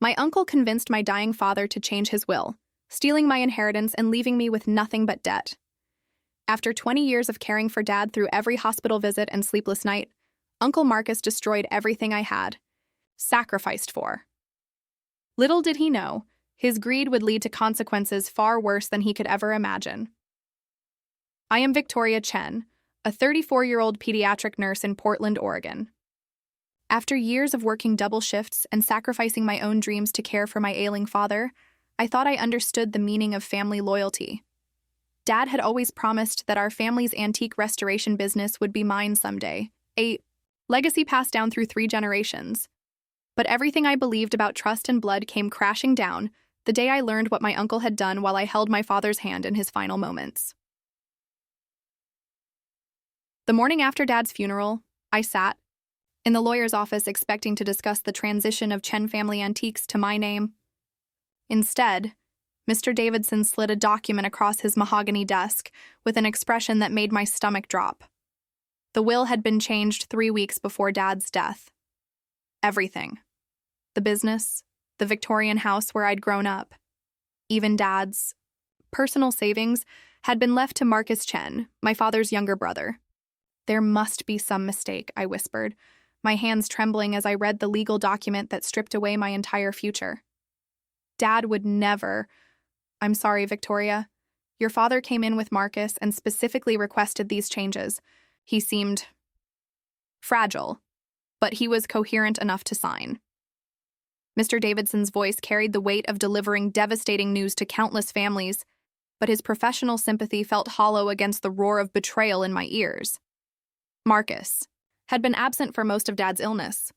My uncle convinced my dying father to change his will, stealing my inheritance and leaving me with nothing but debt. After 20 years of caring for Dad through every hospital visit and sleepless night, Uncle Marcus destroyed everything I had, sacrificed for. Little did he know, his greed would lead to consequences far worse than he could ever imagine. I am Victoria Chen, a 34-year-old pediatric nurse in Portland, Oregon. After years of working double shifts and sacrificing my own dreams to care for my ailing father, I thought I understood the meaning of family loyalty. Dad had always promised that our family's antique restoration business would be mine someday, a legacy passed down through 3 generations. But everything I believed about trust and blood came crashing down the day I learned what my uncle had done while I held my father's hand in his final moments. The morning after Dad's funeral, I sat in the lawyer's office expecting to discuss the transition of Chen Family Antiques to my name. Instead, Mr. Davidson slid a document across his mahogany desk with an expression that made my stomach drop. The will had been changed 3 weeks before Dad's death. Everything. The business, the Victorian house where I'd grown up, even Dad's personal savings had been left to Marcus Chen, my father's younger brother. There must be some mistake, I whispered, my hands trembling as I read the legal document that stripped away my entire future. Dad would never. I'm sorry, Victoria. Your father came in with Marcus and specifically requested these changes. He seemed fragile, but he was coherent enough to sign. Mr. Davidson's voice carried the weight of delivering devastating news to countless families, but his professional sympathy felt hollow against the roar of betrayal in my ears. Marcus had been absent for most of Dad's illness.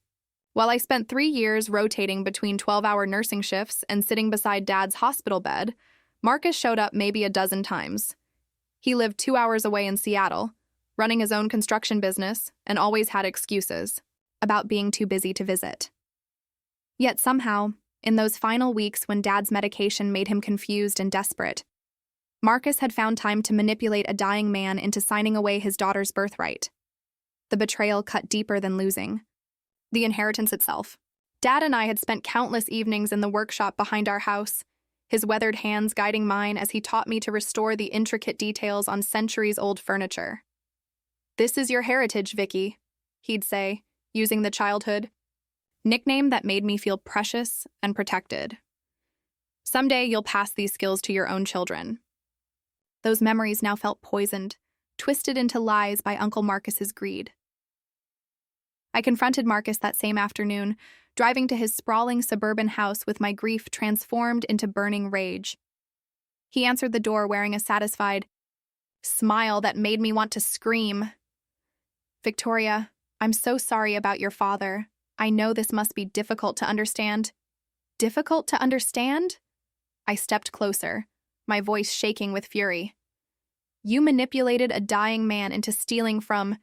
While I spent 3 years rotating between 12-hour nursing shifts and sitting beside Dad's hospital bed, Marcus showed up maybe a dozen times. He lived 2 hours away in Seattle, running his own construction business, and always had excuses about being too busy to visit. Yet somehow, in those final weeks when Dad's medication made him confused and desperate, Marcus had found time to manipulate a dying man into signing away his daughter's birthright. The betrayal cut deeper than losing. The inheritance itself. Dad and I had spent countless evenings in the workshop behind our house, his weathered hands guiding mine as he taught me to restore the intricate details on centuries-old furniture. "This is your heritage, Vicky," he'd say, using the childhood nickname that made me feel precious and protected. "Someday you'll pass these skills to your own children." Those memories now felt poisoned, twisted into lies by Uncle Marcus's greed. I confronted Marcus that same afternoon, driving to his sprawling suburban house with my grief transformed into burning rage. He answered the door wearing a satisfied smile that made me want to scream. "Victoria, I'm so sorry about your father. I know this must be difficult to understand." "Difficult to understand?" I stepped closer, my voice shaking with fury. "You manipulated a dying man into stealing from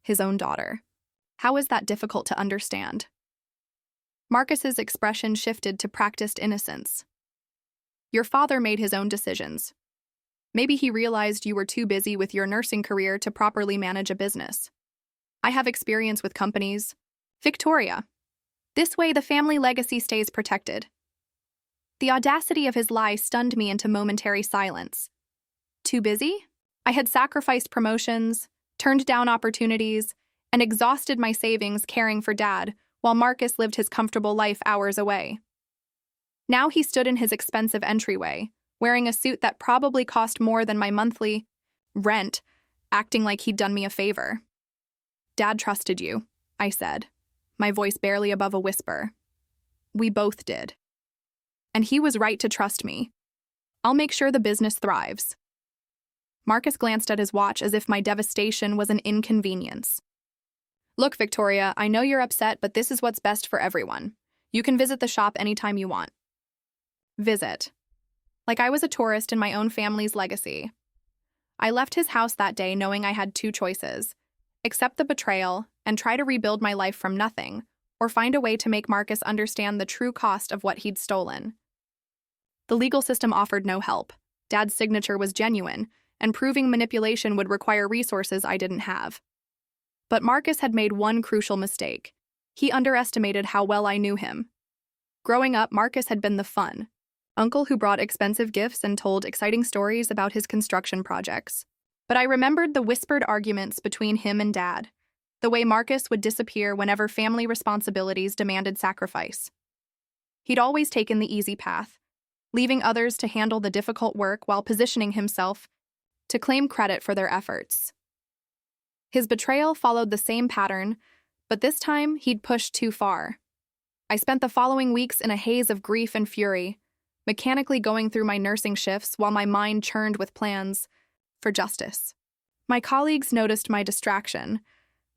his own daughter. How is that difficult to understand?" Marcus's expression shifted to practiced innocence. "Your father made his own decisions. Maybe he realized you were too busy with your nursing career to properly manage a business. I have experience with companies. Victoria. This way the family legacy stays protected." The audacity of his lie stunned me into momentary silence. Too busy? I had sacrificed promotions, turned down opportunities, and exhausted my savings caring for Dad, while Marcus lived his comfortable life hours away. Now he stood in his expensive entryway, wearing a suit that probably cost more than my monthly rent, acting like he'd done me a favor. "Dad trusted you," I said, my voice barely above a whisper. "We both did. And he was right to trust me. I'll make sure the business thrives." Marcus glanced at his watch as if my devastation was an inconvenience. "Look, Victoria, I know you're upset, but this is what's best for everyone. You can visit the shop anytime you want." Visit. Like I was a tourist in my own family's legacy. I left his house that day knowing I had 2 choices: accept the betrayal and try to rebuild my life from nothing, or find a way to make Marcus understand the true cost of what he'd stolen. The legal system offered no help. Dad's signature was genuine, and proving manipulation would require resources I didn't have. But Marcus had made one crucial mistake. He underestimated how well I knew him. Growing up, Marcus had been the fun uncle who brought expensive gifts and told exciting stories about his construction projects. But I remembered the whispered arguments between him and Dad, the way Marcus would disappear whenever family responsibilities demanded sacrifice. He'd always taken the easy path, leaving others to handle the difficult work while positioning himself to claim credit for their efforts. His betrayal followed the same pattern, but this time he'd pushed too far. I spent the following weeks in a haze of grief and fury, mechanically going through my nursing shifts while my mind churned with plans for justice. My colleagues noticed my distraction.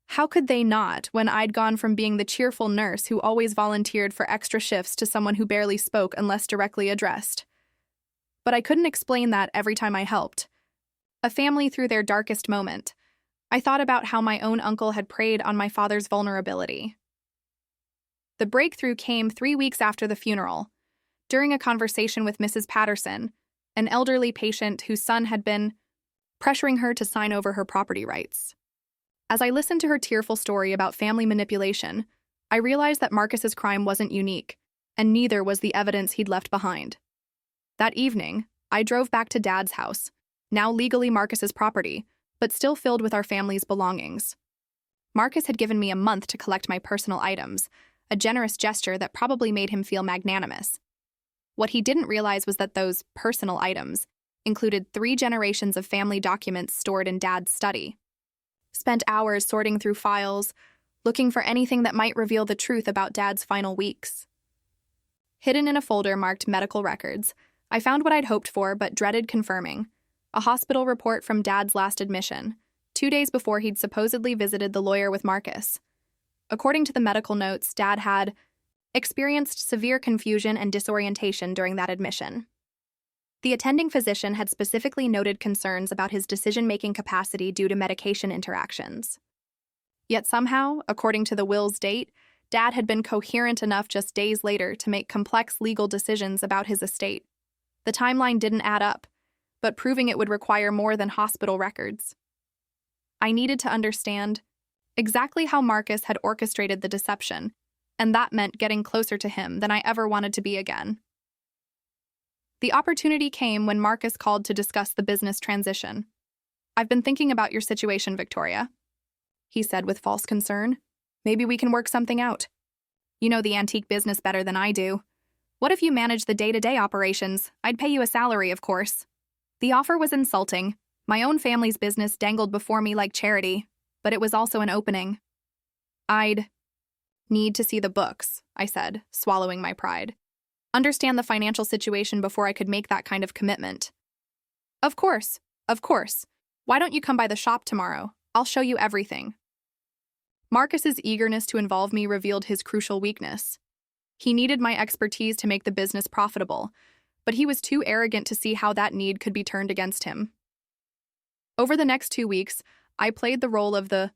How could they not, when I'd gone from being the cheerful nurse who always volunteered for extra shifts to someone who barely spoke unless directly addressed? But I couldn't explain that every time I helped a family through their darkest moment. I thought about how my own uncle had preyed on my father's vulnerability. The breakthrough came 3 weeks after the funeral, during a conversation with Mrs. Patterson, an elderly patient whose son had been pressuring her to sign over her property rights. As I listened to her tearful story about family manipulation, I realized that Marcus's crime wasn't unique, and neither was the evidence he'd left behind. That evening, I drove back to Dad's house, now legally Marcus's property, but still filled with our family's belongings. Marcus had given me a month to collect my personal items, a generous gesture that probably made him feel magnanimous. What he didn't realize was that those personal items included 3 generations of family documents stored in Dad's study. Spent hours sorting through files, looking for anything that might reveal the truth about Dad's final weeks. Hidden in a folder marked medical records, I found what I'd hoped for but dreaded confirming: a hospital report from Dad's last admission, 2 days before he'd supposedly visited the lawyer with Marcus. According to the medical notes, Dad had experienced severe confusion and disorientation during that admission. The attending physician had specifically noted concerns about his decision-making capacity due to medication interactions. Yet somehow, according to the will's date, Dad had been coherent enough just days later to make complex legal decisions about his estate. The timeline didn't add up, but proving it would require more than hospital records. I needed to understand exactly how Marcus had orchestrated the deception, and that meant getting closer to him than I ever wanted to be again. The opportunity came when Marcus called to discuss the business transition. "I've been thinking about your situation, Victoria," he said with false concern. "Maybe we can work something out. You know the antique business better than I do. What if you manage the day-to-day operations? I'd pay you a salary, of course." The offer was insulting. My own family's business dangled before me like charity, but it was also an opening. "I'd need to see the books," I said, swallowing my pride. "Understand the financial situation before I could make that kind of commitment." Of course. Why don't you come by the shop tomorrow? I'll show you everything." Marcus's eagerness to involve me revealed his crucial weakness. He needed my expertise to make the business profitable, but he was too arrogant to see how that need could be turned against him. Over the next 2 weeks, I played the role of the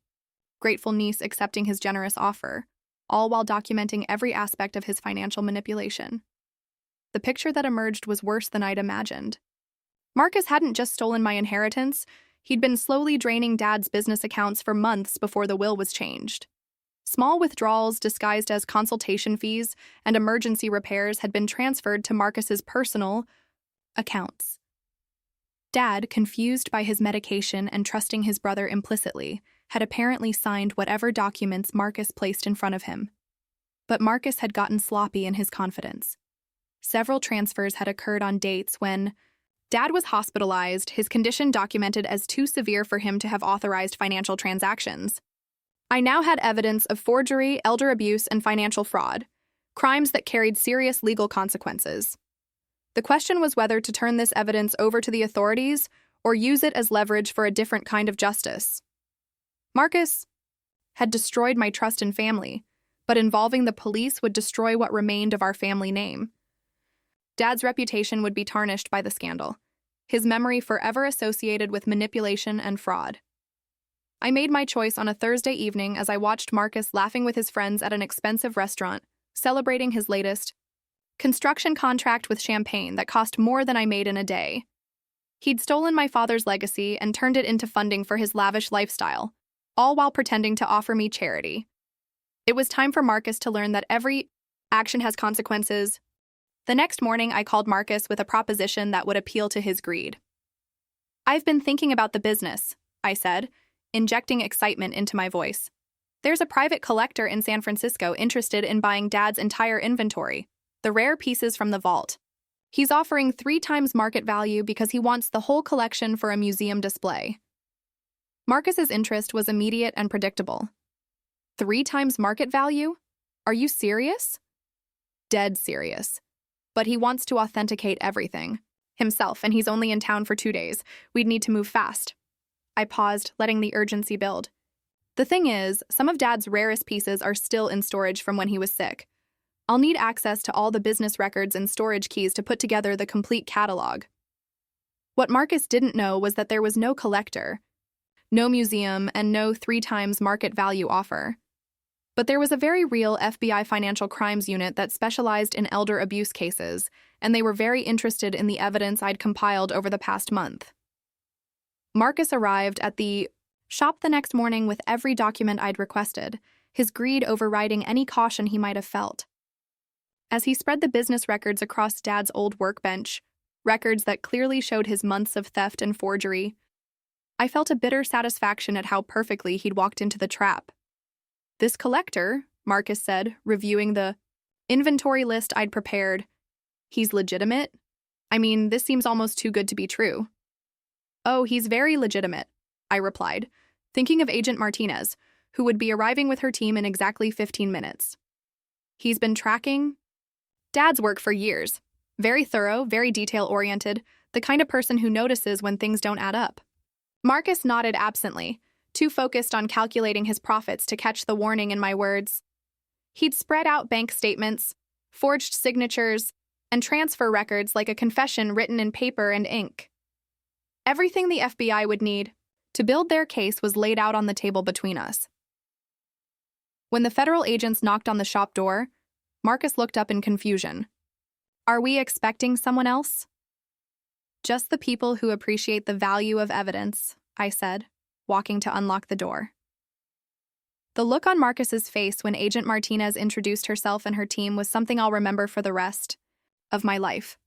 grateful niece accepting his generous offer, all while documenting every aspect of his financial manipulation. The picture that emerged was worse than I'd imagined. Marcus hadn't just stolen my inheritance, he'd been slowly draining Dad's business accounts for months before the will was changed. Small withdrawals disguised as consultation fees and emergency repairs had been transferred to Marcus's personal accounts. Dad, confused by his medication and trusting his brother implicitly, had apparently signed whatever documents Marcus placed in front of him. But Marcus had gotten sloppy in his confidence. Several transfers had occurred on dates when Dad was hospitalized, his condition documented as too severe for him to have authorized financial transactions. I now had evidence of forgery, elder abuse, and financial fraud, crimes that carried serious legal consequences. The question was whether to turn this evidence over to the authorities or use it as leverage for a different kind of justice. Marcus had destroyed my trust in family, but involving the police would destroy what remained of our family name. Dad's reputation would be tarnished by the scandal, his memory forever associated with manipulation and fraud. I made my choice on a Thursday evening as I watched Marcus laughing with his friends at an expensive restaurant, celebrating his latest construction contract with champagne that cost more than I made in a day. He'd stolen my father's legacy and turned it into funding for his lavish lifestyle, all while pretending to offer me charity. It was time for Marcus to learn that every Action has consequences. The next morning, I called Marcus with a proposition that would appeal to his greed. I've been thinking about the business, I said, injecting excitement into my voice. There's a private collector in San Francisco interested in buying Dad's entire inventory, the rare pieces from the vault. He's offering 3 times market value because he wants the whole collection for a museum display. Marcus's interest was immediate and predictable. 3 times market value? Are you serious? Dead serious. But he wants to authenticate everything. Himself, and he's only in town for 2 days. We'd need to move fast. I paused, letting the urgency build. The thing is, some of Dad's rarest pieces are still in storage from when he was sick. I'll need access to all the business records and storage keys to put together the complete catalog. What Marcus didn't know was that there was no collector, no museum, and no 3 times market value offer. But there was a very real FBI financial crimes unit that specialized in elder abuse cases, and they were very interested in the evidence I'd compiled over the past month. Marcus arrived at the shop the next morning with every document I'd requested, his greed overriding any caution he might have felt. As he spread the business records across Dad's old workbench, records that clearly showed his months of theft and forgery, I felt a bitter satisfaction at how perfectly he'd walked into the trap. This collector, Marcus said, reviewing the inventory list I'd prepared, he's legitimate? I mean, this seems almost too good to be true. Oh, he's very legitimate, I replied, thinking of Agent Martinez, who would be arriving with her team in exactly 15 minutes. He's been tracking Dad's work for years. Very thorough, very detail-oriented, the kind of person who notices when things don't add up. Marcus nodded absently, too focused on calculating his profits to catch the warning in my words. He'd spread out bank statements, forged signatures, and transfer records like a confession written in paper and ink. Everything the FBI would need to build their case was laid out on the table between us. When the federal agents knocked on the shop door, Marcus looked up in confusion. Are we expecting someone else? Just the people who appreciate the value of evidence, I said, walking to unlock the door. The look on Marcus's face when Agent Martinez introduced herself and her team was something I'll remember for the rest of my life.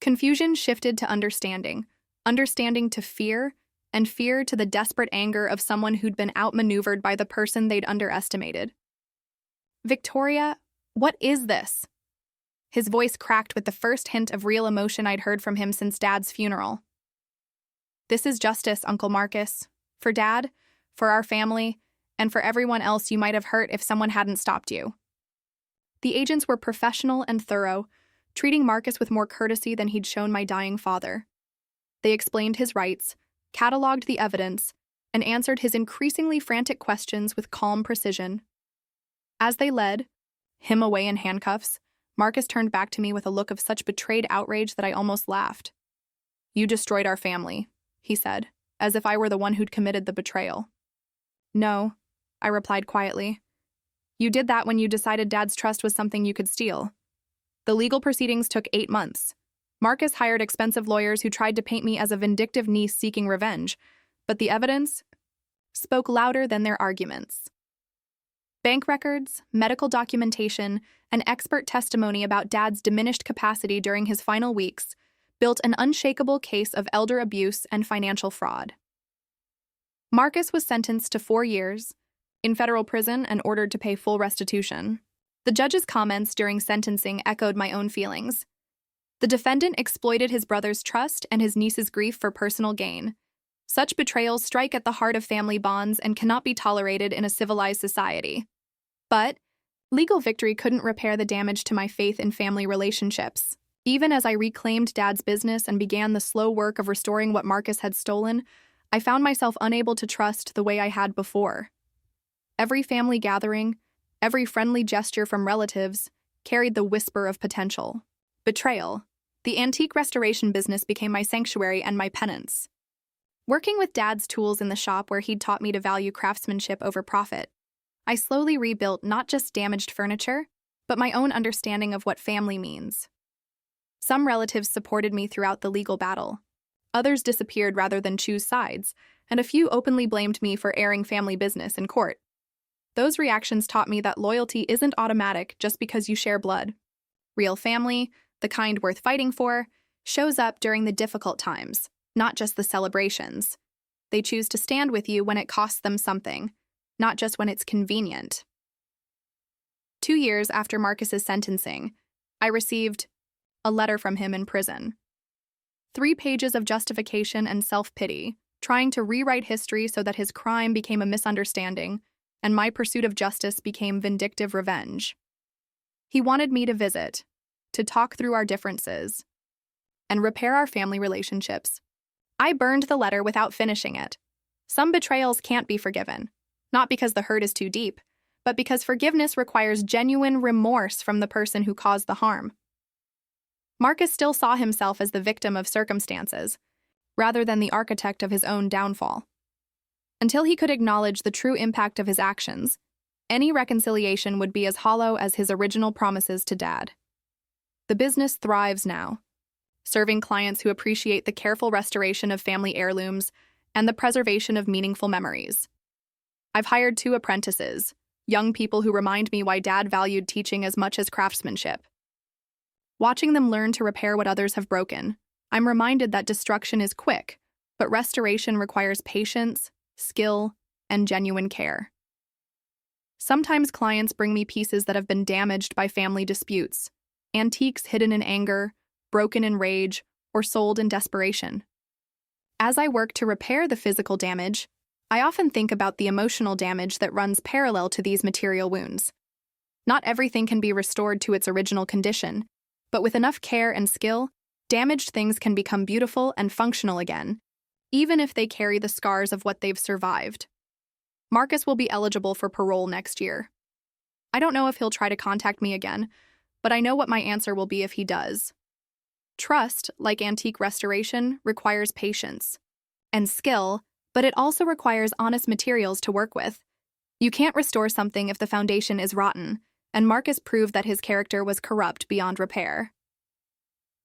Confusion shifted to understanding to fear, and fear to the desperate anger of someone who'd been outmaneuvered by the person they'd underestimated. Victoria, what is this? His voice cracked with the first hint of real emotion I'd heard from him since Dad's funeral. This is justice, Uncle Marcus. For Dad, for our family, and for everyone else you might have hurt if someone hadn't stopped you. The agents were professional and thorough, treating Marcus with more courtesy than he'd shown my dying father. They explained his rights, cataloged the evidence, and answered his increasingly frantic questions with calm precision. As they led him away in handcuffs, Marcus turned back to me with a look of such betrayed outrage that I almost laughed. You destroyed our family, he said, as if I were the one who'd committed the betrayal. No, I replied quietly. You did that when you decided Dad's trust was something you could steal. The legal proceedings took 8 months. Marcus hired expensive lawyers who tried to paint me as a vindictive niece seeking revenge, but the evidence spoke louder than their arguments. Bank records, medical documentation, and expert testimony about Dad's diminished capacity during his final weeks built an unshakable case of elder abuse and financial fraud. Marcus was sentenced to 4 years in federal prison and ordered to pay full restitution. The judge's comments during sentencing echoed my own feelings. The defendant exploited his brother's trust and his niece's grief for personal gain. Such betrayals strike at the heart of family bonds and cannot be tolerated in a civilized society. But legal victory couldn't repair the damage to my faith in family relationships. Even as I reclaimed Dad's business and began the slow work of restoring what Marcus had stolen, I found myself unable to trust the way I had before. Every family gathering, every friendly gesture from relatives, carried the whisper of potential betrayal. The antique restoration business became my sanctuary and my penance. Working with Dad's tools in the shop where he'd taught me to value craftsmanship over profit, I slowly rebuilt not just damaged furniture, but my own understanding of what family means. Some relatives supported me throughout the legal battle. Others disappeared rather than choose sides, and a few openly blamed me for airing family business in court. Those reactions taught me that loyalty isn't automatic just because you share blood. Real family, the kind worth fighting for, shows up during the difficult times, not just the celebrations. They choose to stand with you when it costs them something, not just when it's convenient. 2 years after Marcus's sentencing, I received a letter from him in prison. 3 pages of justification and self-pity, trying to rewrite history so that his crime became a misunderstanding and my pursuit of justice became vindictive revenge. He wanted me to visit, to talk through our differences, and repair our family relationships. I burned the letter without finishing it. Some betrayals can't be forgiven, not because the hurt is too deep, but because forgiveness requires genuine remorse from the person who caused the harm. Marcus still saw himself as the victim of circumstances, rather than the architect of his own downfall. Until he could acknowledge the true impact of his actions, any reconciliation would be as hollow as his original promises to Dad. The business thrives now, serving clients who appreciate the careful restoration of family heirlooms and the preservation of meaningful memories. I've hired 2 apprentices, young people who remind me why Dad valued teaching as much as craftsmanship. Watching them learn to repair what others have broken, I'm reminded that destruction is quick, but restoration requires patience, skill, and genuine care. Sometimes clients bring me pieces that have been damaged by family disputes, antiques hidden in anger, broken in rage, or sold in desperation. As I work to repair the physical damage, I often think about the emotional damage that runs parallel to these material wounds. Not everything can be restored to its original condition, but with enough care and skill, damaged things can become beautiful and functional again, even if they carry the scars of what they've survived. Marcus will be eligible for parole next year. I don't know if he'll try to contact me again, but I know what my answer will be if he does. Trust, like antique restoration, requires patience and skill, but it also requires honest materials to work with. You can't restore something if the foundation is rotten, and Marcus proved that his character was corrupt beyond repair.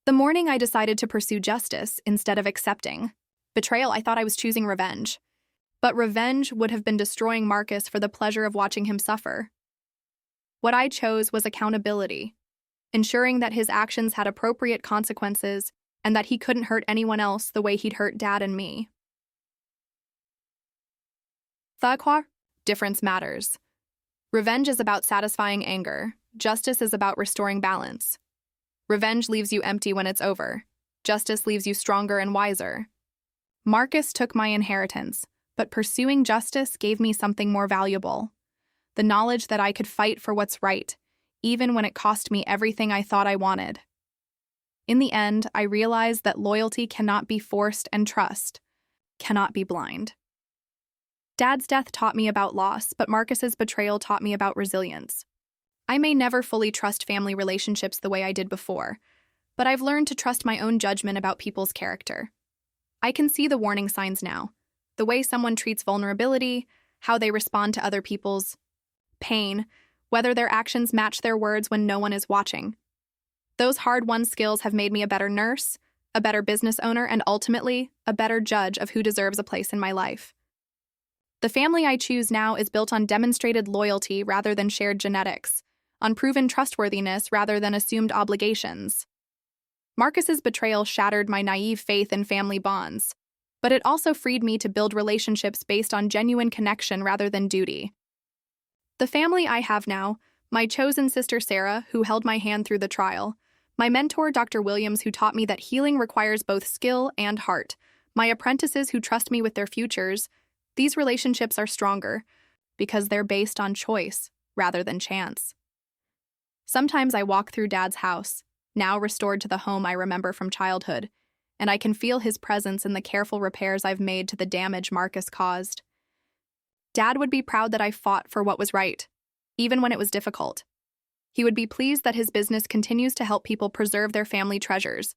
The morning I decided to pursue justice instead of accepting betrayal, I thought I was choosing revenge. But revenge would have been destroying Marcus for the pleasure of watching him suffer. What I chose was accountability, ensuring that his actions had appropriate consequences and that he couldn't hurt anyone else the way he'd hurt Dad and me. Thaqua, difference matters. Revenge is about satisfying anger. Justice is about restoring balance. Revenge leaves you empty when it's over. Justice leaves you stronger and wiser. Marcus took my inheritance, but pursuing justice gave me something more valuable: the knowledge that I could fight for what's right, even when it cost me everything I thought I wanted. In the end, I realized that loyalty cannot be forced and trust cannot be blind. Dad's death taught me about loss, but Marcus's betrayal taught me about resilience. I may never fully trust family relationships the way I did before, but I've learned to trust my own judgment about people's character. I can see the warning signs now: the way someone treats vulnerability, how they respond to other people's pain, whether their actions match their words when no one is watching. Those hard-won skills have made me a better nurse, a better business owner, and ultimately, a better judge of who deserves a place in my life. The family I choose now is built on demonstrated loyalty rather than shared genetics, on proven trustworthiness rather than assumed obligations. Marcus's betrayal shattered my naive faith in family bonds, but it also freed me to build relationships based on genuine connection rather than duty. The family I have now, my chosen sister Sarah, who held my hand through the trial, my mentor Dr. Williams, who taught me that healing requires both skill and heart, my apprentices who trust me with their futures, these relationships are stronger because they're based on choice rather than chance. Sometimes I walk through Dad's house, now restored to the home I remember from childhood, and I can feel his presence in the careful repairs I've made to the damage Marcus caused. Dad would be proud that I fought for what was right, even when it was difficult. He would be pleased that his business continues to help people preserve their family treasures,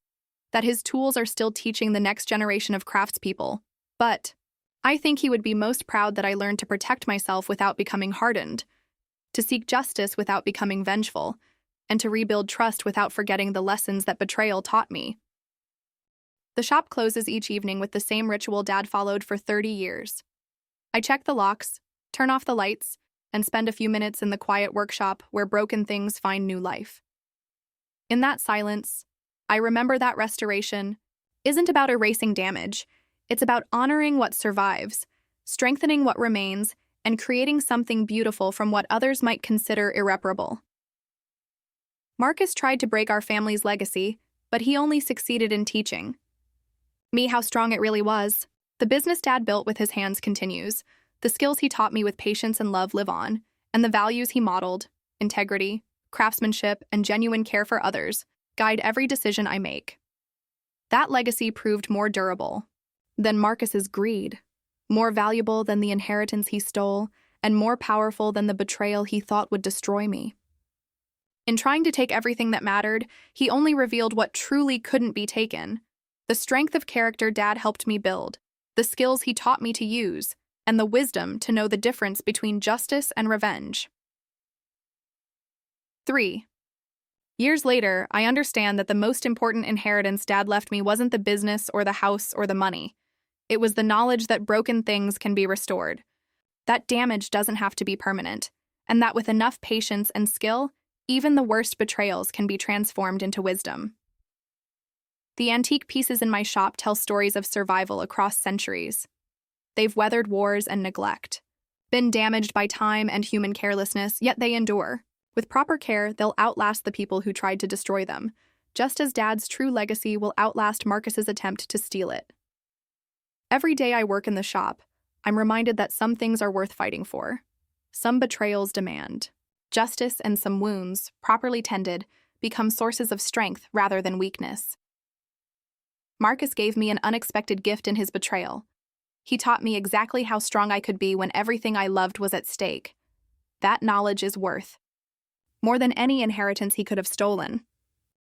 that his tools are still teaching the next generation of craftspeople. But I think he would be most proud that I learned to protect myself without becoming hardened, to seek justice without becoming vengeful, and to rebuild trust without forgetting the lessons that betrayal taught me. The shop closes each evening with the same ritual Dad followed for 30 years. I check the locks, turn off the lights, and spend a few minutes in the quiet workshop where broken things find new life. In that silence, I remember that restoration isn't about erasing damage. It's about honoring what survives, strengthening what remains, and creating something beautiful from what others might consider irreparable. Marcus tried to break our family's legacy, but he only succeeded in teaching me how strong it really was. The business Dad built with his hands continues. The skills he taught me with patience and love live on, and the values he modeled, integrity, craftsmanship, and genuine care for others, guide every decision I make. That legacy proved more durable than Marcus's greed, more valuable than the inheritance he stole, and more powerful than the betrayal he thought would destroy me. In trying to take everything that mattered, he only revealed what truly couldn't be taken: the strength of character Dad helped me build, the skills he taught me to use, and the wisdom to know the difference between justice and revenge. 3. Years later, I understand that the most important inheritance Dad left me wasn't the business or the house or the money. It was the knowledge that broken things can be restored, that damage doesn't have to be permanent, and that with enough patience and skill, even the worst betrayals can be transformed into wisdom. The antique pieces in my shop tell stories of survival across centuries. They've weathered wars and neglect, been damaged by time and human carelessness, yet they endure. With proper care, they'll outlast the people who tried to destroy them, just as Dad's true legacy will outlast Marcus's attempt to steal it. Every day I work in the shop, I'm reminded that some things are worth fighting for. Some betrayals demand justice, and some wounds, properly tended, become sources of strength rather than weakness. Marcus gave me an unexpected gift in his betrayal. He taught me exactly how strong I could be when everything I loved was at stake. That knowledge is worth more than any inheritance he could have stolen.